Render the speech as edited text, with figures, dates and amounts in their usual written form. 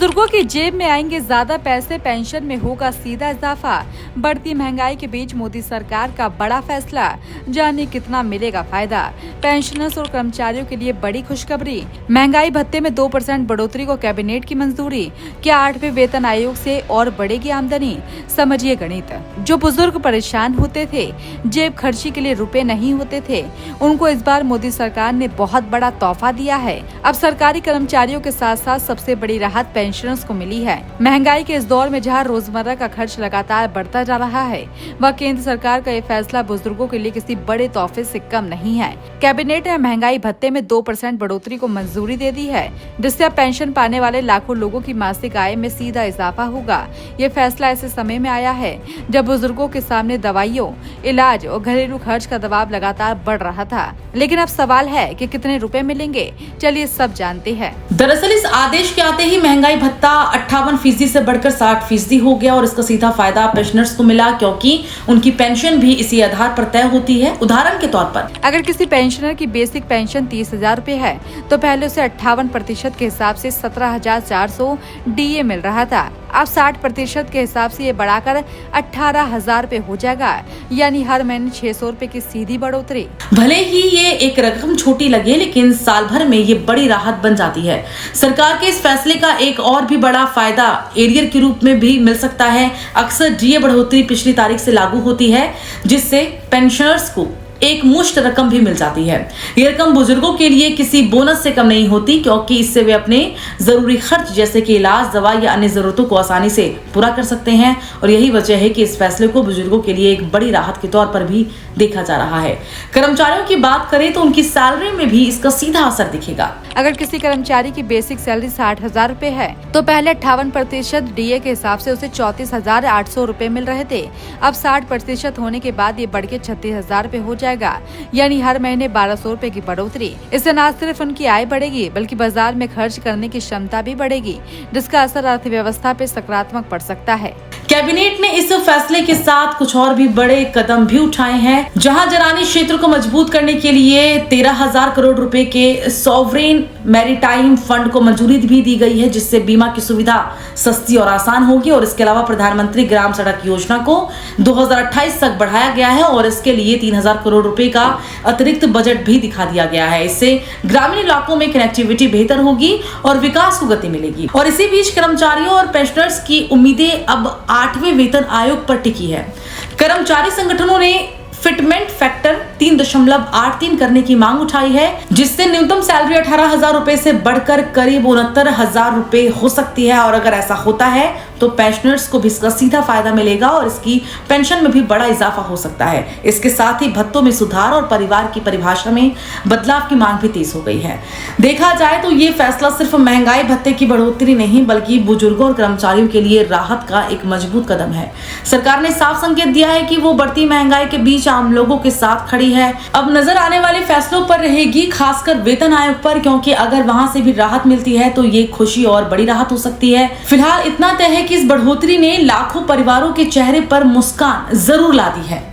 बुजुर्गों की जेब में आएंगे ज्यादा पैसे, पेंशन में होगा सीधा इजाफा। बढ़ती महंगाई के बीच मोदी सरकार का बड़ा फैसला, जानिए कितना मिलेगा फायदा। पेंशनर्स और कर्मचारियों के लिए बड़ी खुशखबरी, महंगाई भत्ते में 2% बढ़ोतरी को कैबिनेट की मंजूरी। क्या 8वें वेतन आयोग से और बढ़ेगी आमदनी? समझिए गणित। जो बुजुर्ग परेशान होते थे, जेब खर्ची के लिए रुपए नहीं होते थे, उनको इस बार मोदी सरकार ने बहुत बड़ा तोहफा दिया है। अब सरकारी कर्मचारियों के साथ साथ सबसे बड़ी राहत पेंशनर्स को मिली है। महंगाई के इस दौर में जहां रोजमर्रा का खर्च लगातार बढ़ता जा रहा है, वह केंद्र सरकार का ये फैसला बुजुर्गों के लिए किसी बड़े तोहफे से कम नहीं है। कैबिनेट ने महंगाई भत्ते में 2% बढ़ोतरी को मंजूरी दे दी है, जिससे अब पेंशन पाने वाले लाखों लोगों की मासिक आय में सीधा इजाफा होगा। ये फैसला ऐसे समय में आया है जब बुजुर्गों के सामने दवाइयों, इलाज और घरेलू खर्च का दबाव लगातार बढ़ रहा था। लेकिन अब सवाल है कि कितने रुपए मिलेंगे, चलिए सब जानते हैं। दरअसल इस आदेश के आते ही महंगाई भत्ता 58% से बढ़कर 60% हो गया और इसका सीधा फायदा पेंशनर्स को मिला, क्योंकि उनकी पेंशन भी इसी आधार पर तय होती है। उदाहरण के तौर पर अगर किसी पेंशनर की बेसिक पेंशन 30,000 रूपए है, तो पहले उसे 58% के हिसाब से 17,400 DA मिल रहा था। अब 60% के हिसाब से ये बढ़ाकर 18,000 रूपए हो जाएगा, यानी हर महीने 600 रूपए की सीधी बढ़ोतरी। भले ही ये एक रकम छोटी लगे, लेकिन साल भर में ये बड़ी राहत बन जाती है। सरकार के इस फैसले का एक और भी बड़ा फायदा एरियर के रूप में भी मिल सकता है। अक्सर DA बढ़ोतरी पिछली तारीख से लागू होती है, जिससे पेंशनर्स को एक मुश्त रकम भी मिल जाती है। ये रकम बुजुर्गों के लिए किसी बोनस से कम नहीं होती, क्योंकि इससे वे अपने जरूरी खर्च जैसे कि इलाज, दवा या अन्य जरूरतों को आसानी से पूरा कर सकते हैं। और यही वजह है कि इस फैसले को बुजुर्गों के लिए एक बड़ी राहत के तौर पर भी देखा जा रहा है। कर्मचारियों की बात करें तो उनकी सैलरी में भी इसका सीधा असर दिखेगा। अगर किसी कर्मचारी की बेसिक सैलरी 60,000 रूपए है, तो पहले 58% DA के हिसाब से उसे 34,800 रूपए मिल रहे थे। अब 60% होने के बाद ये बढ़ के 36,000 रूपए हो जाएगा, यानी हर महीने 1,200 रूपए की बढ़ोतरी। इससे न सिर्फ उनकी आय बढ़ेगी, बल्कि बाजार में खर्च करने की क्षमता भी बढ़ेगी, जिसका असर अर्थव्यवस्था पे सकारात्मक पड़ सकता है। कैबिनेट ने इस फैसले के साथ कुछ और भी बड़े कदम भी उठाए हैं, जहां जरानी क्षेत्र को मजबूत करने के लिए 13,000 करोड़ रुपए के सॉवरेन मैरीटाइम फंड को मंजूरी भी दी गई है, जिससे बीमा की सुविधा सस्ती और आसान होगी। और इसके अलावा प्रधानमंत्री ग्राम सड़क योजना को 2028 तक बढ़ाया गया है और इसके लिए 3,000 करोड़ रुपए का अतिरिक्त बजट भी दिखा दिया गया है। इससे ग्रामीण इलाकों में कनेक्टिविटी बेहतर होगी और विकास को गति मिलेगी। और इसी बीच कर्मचारियों और पेंशनर्स की उम्मीदें अब 8वें वेतन आयोग पर टिकी है। कर्मचारी संगठनों ने फिटमेंट फैक्टर 3.83 करने की मांग उठाई है, जिससे न्यूनतम सैलरी 18,000 रुपए से बढ़कर करीब 69,000 रुपए हो सकती है। और अगर ऐसा होता है तो पेंशनर्स को भी इसका सीधा फायदा मिलेगा और इसकी पेंशन में भी बड़ा इजाफा हो सकता है। इसके साथ ही भत्तों में सुधार और परिवार की परिभाषा में बदलाव की मांग भी तेज हो गई है। देखा जाए तो ये फैसला सिर्फ महंगाई भत्ते की बढ़ोतरी नहीं, बल्कि बुजुर्गों और कर्मचारियों के लिए राहत का एक मजबूत कदम है। सरकार ने साफ संकेत दिया है कि वो बढ़ती महंगाई के बीच आम लोगों के साथ खड़ी है। अब नजर आने वाले फैसलों पर रहेगी, खासकर वेतन आयोग पर, क्योंकि अगर वहां से भी राहत मिलती है तो ये खुशी और बड़ी राहत हो सकती है। फिलहाल इतना तय है कि इस बढ़ोतरी ने लाखों परिवारों के चेहरे पर मुस्कान जरूर ला दी है।